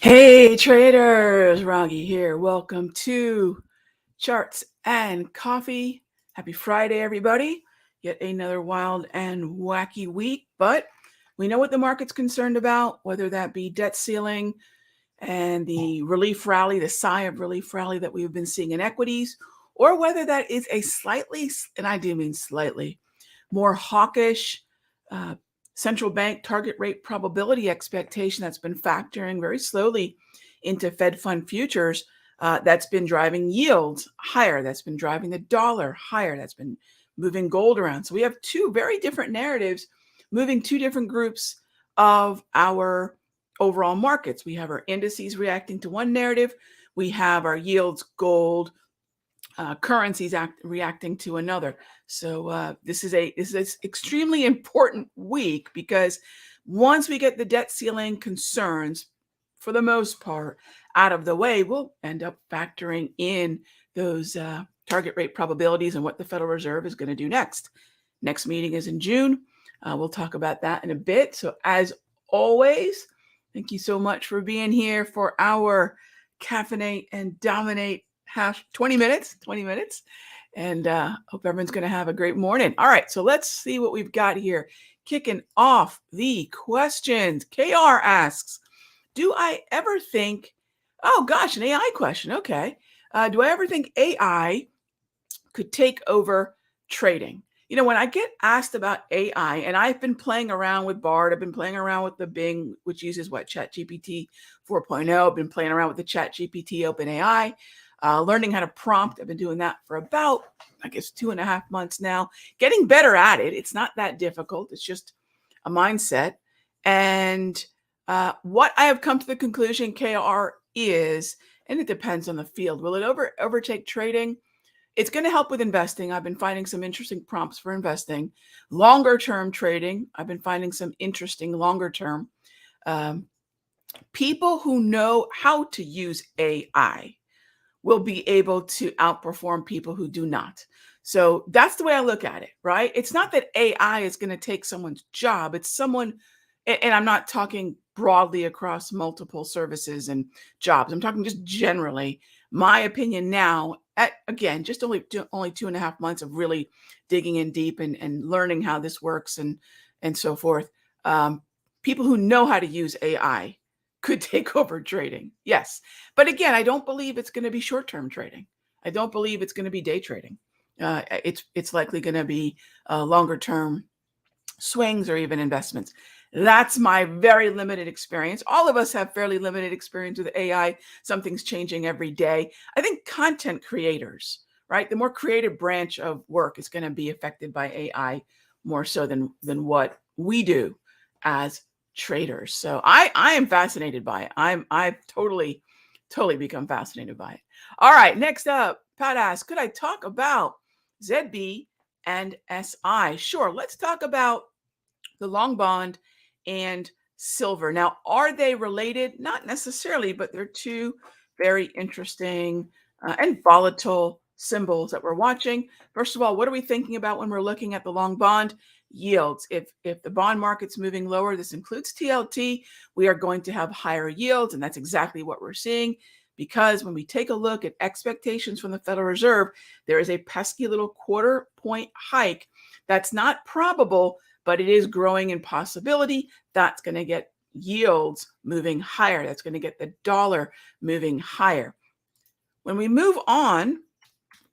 Hey traders, Raghee here. Welcome to Charts and Coffee. Happy Friday, everybody. Yet another wild and wacky week, but we know what the market's concerned about, whether that be debt ceiling and the relief rally, the sigh of relief rally that we've been seeing in equities, or whether that is a slightly, and I do mean slightly, more hawkish central bank target rate probability expectation that's been factoring very slowly into Fed fund futures. That's been driving yields higher. That's been driving the dollar higher. That's been moving gold around. So we have two very different narratives moving two different groups of our overall markets. We have our indices reacting to one narrative. We have our yields, gold, currencies reacting to another. So this is an extremely important week because once we get the debt ceiling concerns, for the most part, out of the way, we'll end up factoring in those target rate probabilities and what the Federal Reserve is going to do next. Next meeting is in June. We'll talk about that in a bit. So as always, thank you so much for being here for our Caffeinate and Dominate 20 minutes. And hope everyone's going to have a great morning. All right, so let's see what we've got here. Kicking off the questions. KR asks, do I ever think, oh gosh, an AI question. Okay. Do I ever think AI could take over trading? You know, when I get asked about AI, and I've been playing around with Bard, I've been playing around with the Bing, which uses ChatGPT 4.0. I've been playing around with the ChatGPT OpenAI, learning how to prompt. I've been doing that for about, I guess, 2.5 months now, getting better at it. It's not that difficult. It's just a mindset. And what I have come to the conclusion, KR, is, and it depends on the field, will it overtake trading? It's going to help with investing. I've been finding some interesting prompts for investing. Longer term trading, I've been finding some interesting longer term. People who know how to use AI will be able to outperform people who do not. So that's the way I look at it, right? It's not that AI is going to take someone's job. It's someone, and I'm not talking broadly across multiple services and jobs. I'm talking just generally. My opinion now, again, just only 2.5 months of really digging in deep and learning how this works and so forth. People who know how to use AI could take over trading. Yes. But again, I don't believe it's going to be short-term trading. I don't believe it's going to be day trading. It's likely going to be longer-term swings or even investments. That's my very limited experience. All of us have fairly limited experience with AI. Something's changing every day. I think content creators, right? The more creative branch of work is going to be affected by AI more so than what we do as traders. So I am fascinated by it. I've totally become fascinated by it. All right, next up, Pat asks, could I talk about ZB and SI? Sure, let's talk about the long bond and silver. Now, are they related? Not necessarily, but they're two very interesting and volatile symbols that we're watching. First of all, what are we thinking about when we're looking at the long bond? Yields. If the bond market's moving lower, this includes TLT, we are going to have higher yields, and that's exactly what we're seeing. Because when we take a look at expectations from the Federal Reserve, there is a pesky little 1/4 point hike that's not probable, but it is growing in possibility. That's going to get yields moving higher. That's going to get the dollar moving higher. When we move on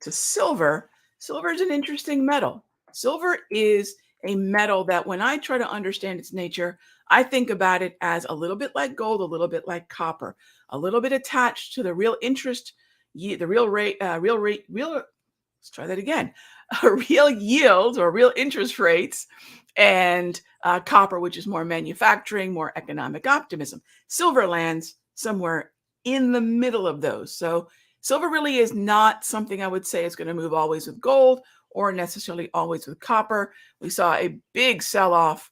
to silver, silver is an interesting metal. Silver is a metal that when I try to understand its nature, I think about it as a little bit like gold, a little bit like copper, a little bit attached to the real interest, the real rate, let's try that again, real yields or real interest rates, and copper, which is more manufacturing, more economic optimism. Silver lands somewhere in the middle of those. So silver really is not something I would say is going to move always with gold or necessarily always with copper. We saw a big sell-off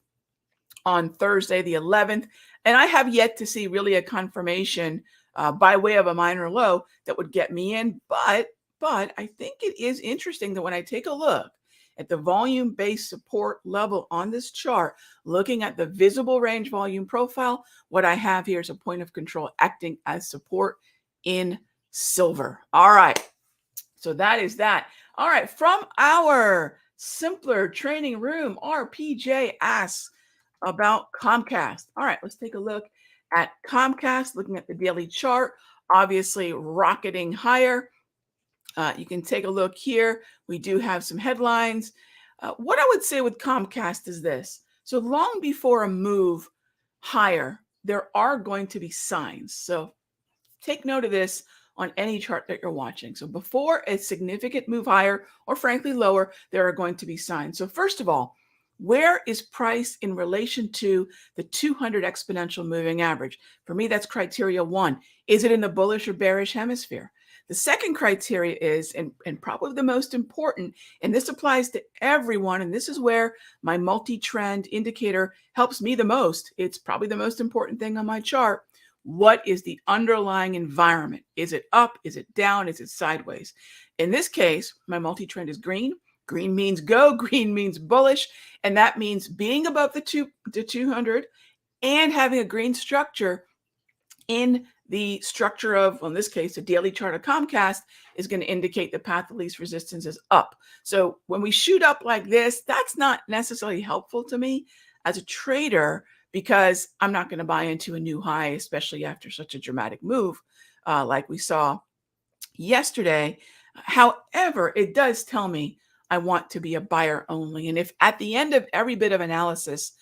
on Thursday, the 11th, and I have yet to see really a confirmation by way of a minor low that would get me in. But I think it is interesting that when I take a look at the volume-based support level on this chart, looking at the visible range volume profile, what I have here is a point of control acting as support in silver. All right. So that is that. All right. From our simpler training room, RPJ asks about Comcast. All right. Let's take a look at Comcast, looking at the daily chart, obviously rocketing higher. You can take a look here. We do have some headlines. What I would say with Comcast is this. So long before a move higher, there are going to be signs. So take note of this on any chart that you're watching. So before a significant move higher or frankly lower, there are going to be signs. So first of all, where is price in relation to the 200 exponential moving average? For me, that's criteria one. Is it in the bullish or bearish hemisphere? The second criteria is, and probably the most important, and this applies to everyone, and this is where my multi-trend indicator helps me the most. It's probably the most important thing on my chart. What is the underlying environment? Is it up? Is it down? Is it sideways? In this case, my multi-trend is green. Green means go. Green means bullish. And that means being above the 200 and having a green structure in the structure of, well, in this case, the daily chart of Comcast is going to indicate the path of least resistance is up. So when we shoot up like this, that's not necessarily helpful to me as a trader, because I'm not going to buy into a new high, especially after such a dramatic move like we saw yesterday. However, it does tell me I want to be a buyer only. And if at the end of every bit of analysis,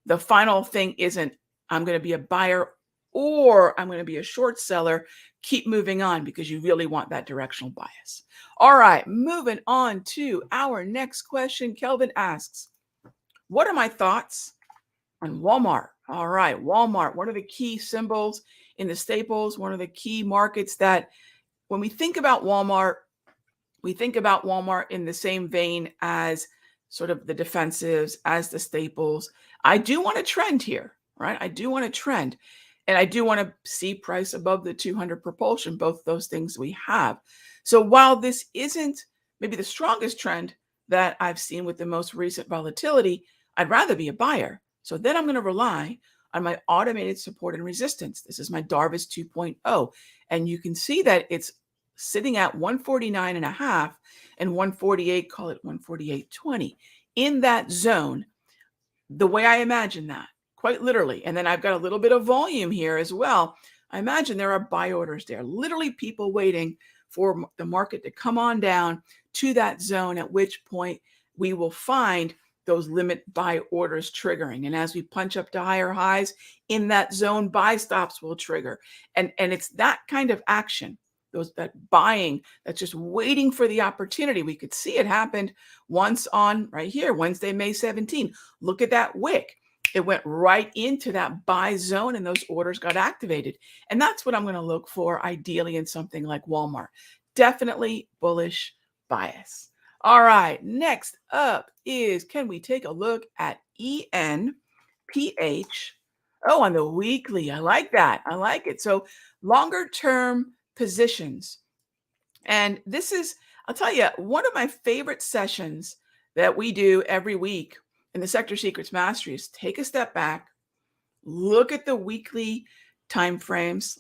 the final thing isn't I'm going to be a buyer or I'm going to be a short seller, keep moving on because you really want that directional bias. All right, moving on to our next question. Kelvin asks, what are my thoughts on Walmart? All right, Walmart, one of the key symbols in the staples, one of the key markets that when we think about Walmart, we think about Walmart in the same vein as sort of the defensives, as the staples. I do want a trend here, right? I do want a trend. And I do want to see price above the 200 propulsion, both those things we have. So while this isn't maybe the strongest trend that I've seen with the most recent volatility, I'd rather be a buyer. So then I'm going to rely on my automated support and resistance. This is my Darvis 2.0. And you can see that it's sitting at 149.5 and 148, call it 148.20. In that zone, the way I imagine that, quite literally, and then I've got a little bit of volume here as well. I imagine there are buy orders there, literally people waiting for the market to come on down to that zone, at which point we will find those limit buy orders triggering. And as we punch up to higher highs in that zone, buy stops will trigger. And it's that kind of action, that buying that's just waiting for the opportunity. We could see it happened once on right here, Wednesday, May 17. Look at that wick. It went right into that buy zone and those orders got activated. And that's what I'm going to look for ideally in something like Walmart. Definitely bullish bias. All right, next up is, can we take a look at ENPH? Oh, on the weekly. I like that. I like it. So longer term positions. And this is, I'll tell you, one of my favorite sessions that we do every week in the Sector Secrets Mastery is take a step back, look at the weekly time frames.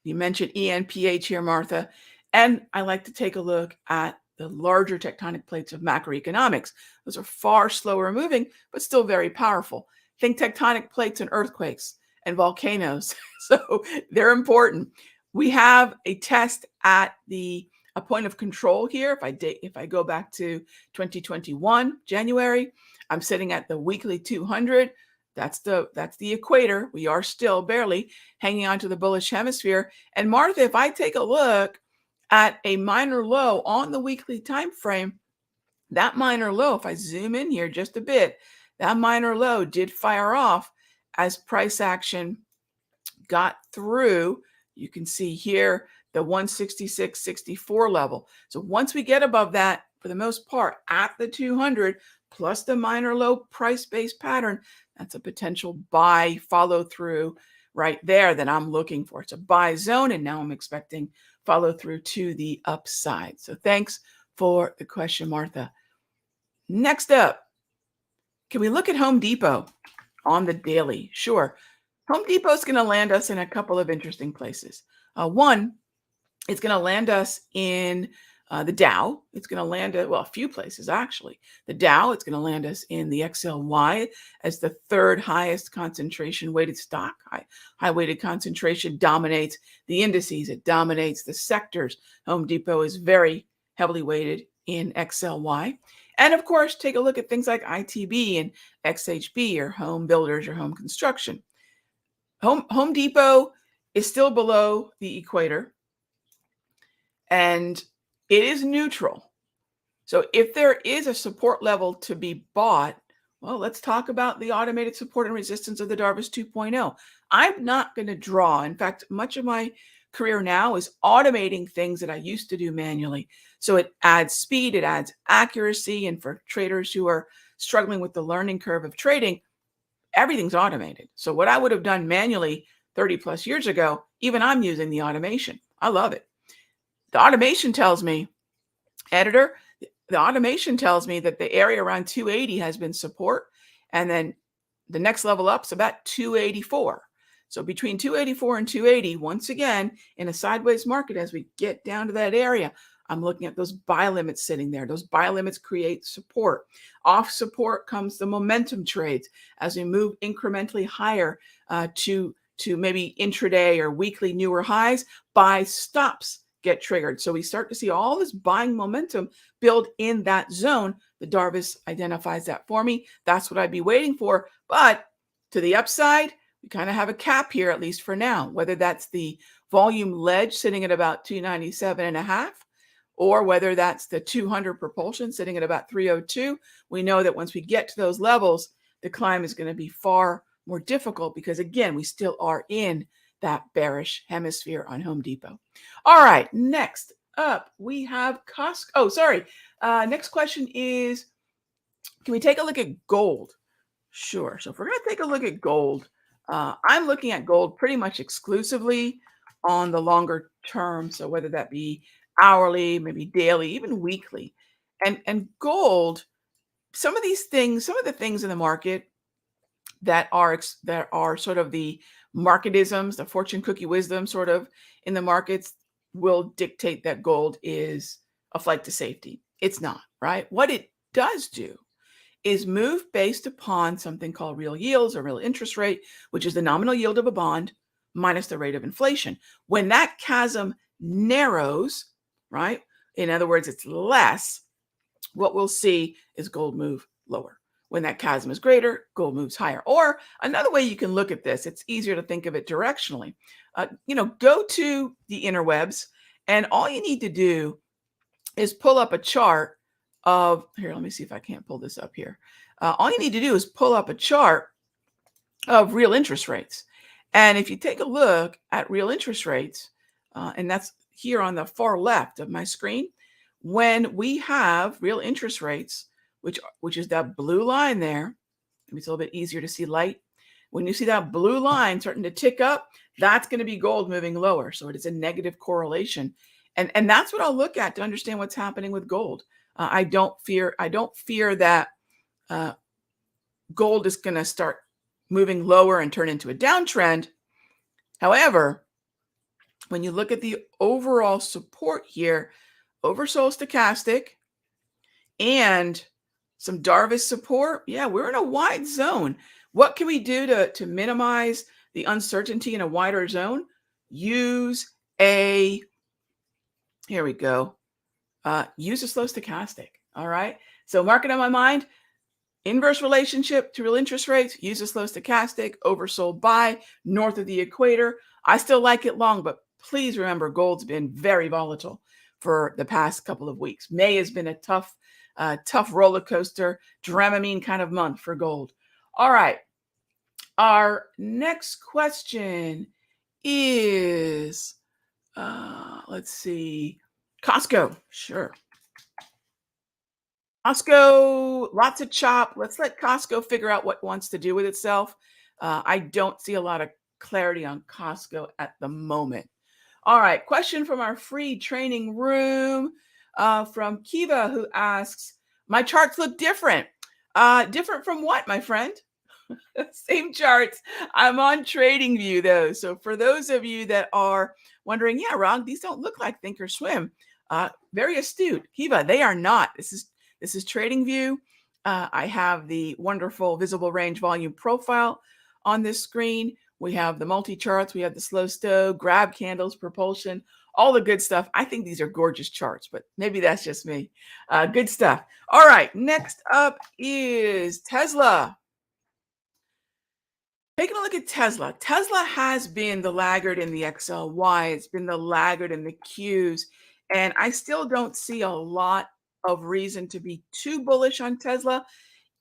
You mentioned ENPH here, Martha. And I like to take a look at the larger tectonic plates of macroeconomics. Those are far slower moving, but still very powerful. Think tectonic plates and earthquakes and volcanoes. So they're important. We have a test at a point of control here. If I go back to 2021, January, I'm sitting at the weekly 200. That's the equator. We are still barely hanging on to the bullish hemisphere. And Martha, if I take a look at a minor low on the weekly time frame, that minor low, if I zoom in here just a bit, that minor low did fire off as price action got through. You can see here the 166.64 level. So once we get above that, for the most part, at the 200 plus the minor low price-based pattern, that's a potential buy follow through right there that I'm looking for. It's a buy zone, and now I'm expecting follow through to the upside. So thanks for the question, Martha. Next up, can we look at Home Depot on the daily? Sure. Home Depot is going to land us in a couple of interesting places. One, it's going to land us in the Dow. It's going to land at, well, a few places actually. The Dow, it's going to land us in the XLY as the third highest concentration weighted stock. High weighted concentration dominates the indices. It dominates the sectors. Home Depot is very heavily weighted in XLY. And of course, take a look at things like ITB and XHB or home builders or home construction. Home Depot is still below the equator and it is neutral. So if there is a support level to be bought, well, let's talk about the automated support and resistance of the Darvis 2.0. I'm not going to draw. In fact, much of my career now is automating things that I used to do manually. So it adds speed, it adds accuracy. And for traders who are struggling with the learning curve of trading, everything's automated. So what I would have done manually 30 plus years ago, even I'm using the automation. I love it. The automation tells me, editor, the automation tells me that the area around 280 has been support. And then the next level up is about 284. So between 284 and 280, once again, in a sideways market, as we get down to that area, I'm looking at those buy limits sitting there. Those buy limits create support. Off support comes the momentum trades as we move incrementally higher to maybe intraday or weekly newer highs. Buy stops get triggered. So we start to see all this buying momentum build in that zone. The Darvis identifies that for me. That's what I'd be waiting for. But to the upside, we kind of have a cap here, at least for now, whether that's the volume ledge sitting at about 297.5, or whether that's the 200 propulsion sitting at about 302. We know that once we get to those levels, the climb is going to be far more difficult because, again, we still are in that bearish hemisphere on Home Depot. All right, next up, we have Costco. Oh, sorry. Next question is, can we take a look at gold? Sure. So if we're going to take a look at gold, I'm looking at gold pretty much exclusively on the longer term. So whether that be hourly, maybe daily, even weekly. And gold, some of the things in the market that are sort of the marketisms, the fortune cookie wisdom sort of in the markets will dictate that gold is a flight to safety. It's not, right? What it does do is move based upon something called real yields or real interest rate, which is the nominal yield of a bond minus the rate of inflation. When that chasm narrows, right? In other words, it's less, what we'll see is gold move lower. When that chasm is greater, gold moves higher. Or another way you can look at this, it's easier to think of it directionally. Go to the interwebs, and all you need to do is pull up a chart of, here, let me see if I can't pull this up here. All you need to do is pull up a chart of real interest rates. And if you take a look at real interest rates, and that's here on the far left of my screen, when we have real interest rates, which is that blue line there, it's a little bit easier to see light. When you see that blue line starting to tick up, that's going to be gold moving lower. So it is a negative correlation. And that's what I'll look at to understand what's happening with gold. I don't fear that gold is going to start moving lower and turn into a downtrend. However, when you look at the overall support here, oversold stochastic and some Darvis support, yeah, we're in a wide zone. What can we do to minimize the uncertainty in a wider zone? Use a slow stochastic. All right. So mark it on my mind. Inverse relationship to real interest rates. Use a slow stochastic. Oversold buy north of the equator. I still like it long, but please remember gold's been very volatile for the past couple of weeks. May has been a tough roller coaster, Dramamine kind of month for gold. All right. Our next question is, let's see, Costco. Sure. Costco, lots of chop. Let's let Costco figure out what it wants to do with itself. I don't see a lot of clarity on Costco at the moment. All right, question from our free training room from Kiva, who asks, My charts look different. Different from what, my friend? Same charts. I'm on TradingView though. So for those of you that are wondering, yeah, Ron, these don't look like Thinkorswim. Very astute. Kiva, they are not. This is TradingView. I have the wonderful visible range volume profile on this screen. We have the multi-charts. We have the slow stow, grab candles, propulsion, all the good stuff. I think these are gorgeous charts, but maybe that's just me. Good stuff. All right, next up is Tesla. Taking a look at Tesla. Tesla has been the laggard in the XLY. It's been the laggard in the Qs. And I still don't see a lot of reason to be too bullish on Tesla.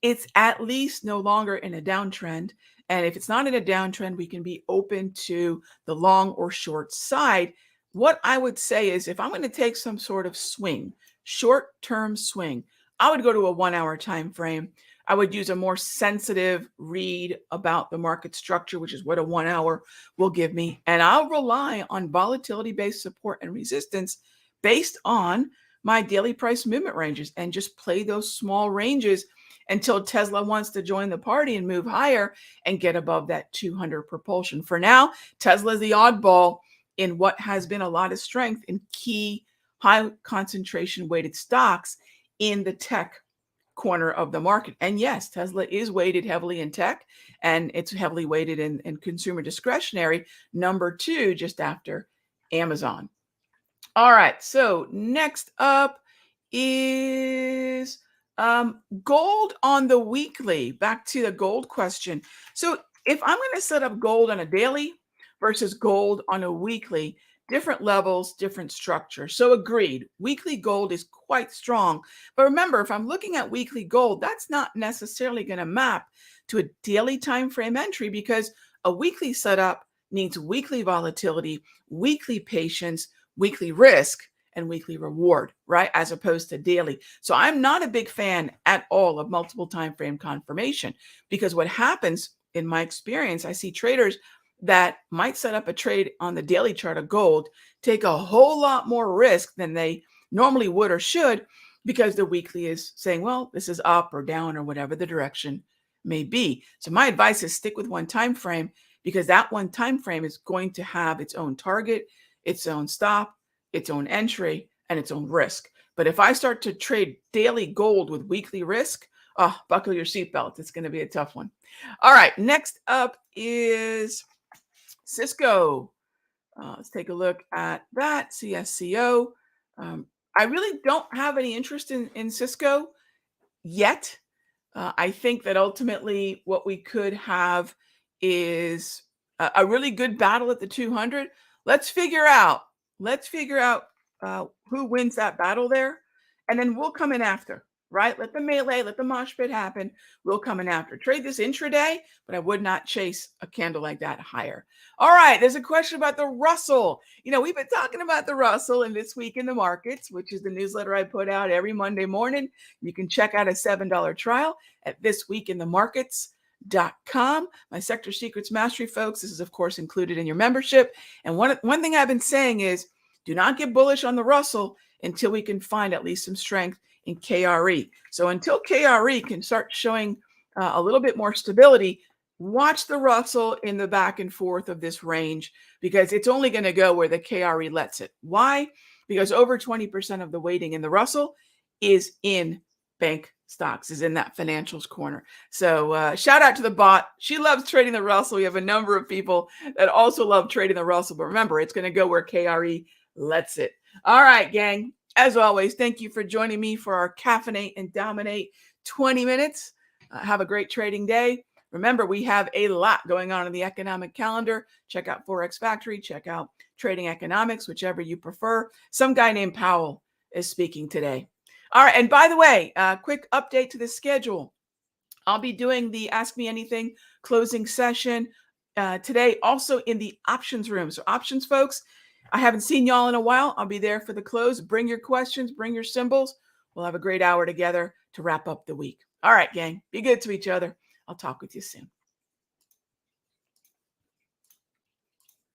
It's at least no longer in a downtrend. And if it's not in a downtrend, we can be open to the long or short side. What I would say is if I'm going to take some sort of swing, short-term swing, I would go to a 1-hour time frame. I would use a more sensitive read about the market structure, which is what a 1 hour will give me. And I'll rely on volatility-based support and resistance based on my daily price movement ranges and just play those small ranges until Tesla wants to join the party and move higher and get above that 200 propulsion. For now, Tesla is the oddball in what has been a lot of strength in key high concentration weighted stocks in the tech corner of the market. And yes, Tesla is weighted heavily in tech, and it's heavily weighted in consumer discretionary, number 2, just after Amazon. All right, so next up is gold on the weekly. Back to the gold question. So if I'm going to set up gold on a daily versus gold on a weekly, different levels, different structure. So agreed, weekly gold is quite strong. But remember, if I'm looking at weekly gold, that's not necessarily going to map to a daily time frame entry because a weekly setup needs weekly volatility, weekly patience, weekly risk, and weekly reward, right? As opposed to daily. So I'm not a big fan at all of multiple time frame confirmation because what happens in my experience, I see traders that might set up a trade on the daily chart of gold, take a whole lot more risk than they normally would or should because the weekly is saying, well, this is up or down or whatever the direction may be. So my advice is stick with one time frame because that one time frame is going to have its own target, its own stop, its own entry, and its own risk. But if I start to trade daily gold with weekly risk, buckle your seatbelt. It's going to be a tough one. All right, next up is Cisco. Let's take a look at that, CSCO. I really don't have any interest in Cisco yet. I think that ultimately what we could have is a really good battle at the 200. Let's figure out who wins that battle there, and then we'll come in after, right? Let the melee, let the mosh pit happen. We'll come in after. Trade this intraday, but I would not chase a candle like that higher. All right, there's a question about the Russell. We've been talking about the Russell in This Week in the Markets, which is the newsletter I put out every Monday morning. You can check out a $7 trial at thisweekinthemarkets.com. My Sector Secrets Mastery, folks. This is, of course, included in your membership. And one thing I've been saying is do not get bullish on the Russell until we can find at least some strength in KRE. So until KRE can start showing a little bit more stability, watch the Russell in the back and forth of this range because it's only going to go where the KRE lets it. Why? Because over 20% of the weighting in the Russell is in bank stocks, is in that financials corner. So shout out to the bot. She loves trading the Russell. We have a number of people that also love trading the Russell. But remember, it's going to go where KRE lets it. All right, gang. As always, thank you for joining me for our Caffeinate and Dominate 20 minutes. Have a great trading day. Remember, we have a lot going on in the economic calendar. Check out Forex Factory. Check out Trading Economics, whichever you prefer. Some guy named Powell is speaking today. All right. And by the way, quick update to the schedule. I'll be doing the Ask Me Anything closing session today, also in the options room. So options, folks, I haven't seen y'all in a while. I'll be there for the close. Bring your questions, bring your symbols. We'll have a great hour together to wrap up the week. All right, gang, be good to each other. I'll talk with you soon.